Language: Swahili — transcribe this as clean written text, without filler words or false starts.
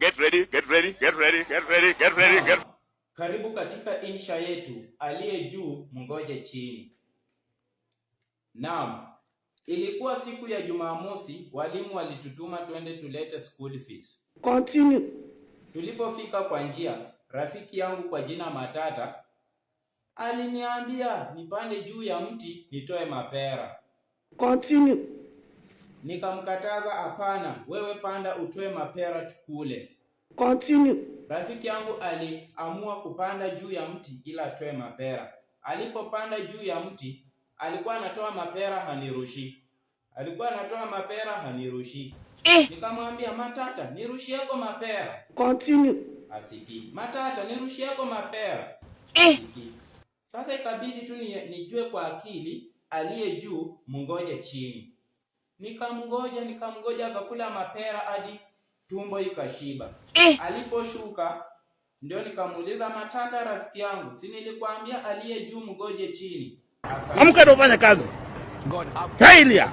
Get ready, get ready, get ready, get ready, get ready, get. Karibu katika insha yetu, aliye juu mngoje chini. Naam, ilikuwa siku ya Jumamosi, walimu walitutuma twende tulete school fees. Continue. Tulipofika kwa njia, rafiki yangu kwa jina Matata aliniambia nipande juu ya mti nitoe mapera. Continue. Nikamkataza, hapana, wewe panda utoe mapera tukule. Continue. Rafiki yangu aliamua kupanda juu ya mti ila atoe mapera. Alipopanda juu ya mti, alikuwa anatoa mapera hanirushi. Nikamwambia, Matata, nirushieko mapera. Continue. Asiki. Matata, nirushieko mapera. Asiki. Sasa ikabidi tu nijue kwa akili, aliye juu mngoje chini. Nikamngoja akakula mapera hadi tumbo ikashiba. Aliposhuka ndio nikamuuliza, Matata rafiki yangu, si nilikwambia aliye juu mngoje chini? Amka ndo fanya kazi. Failure.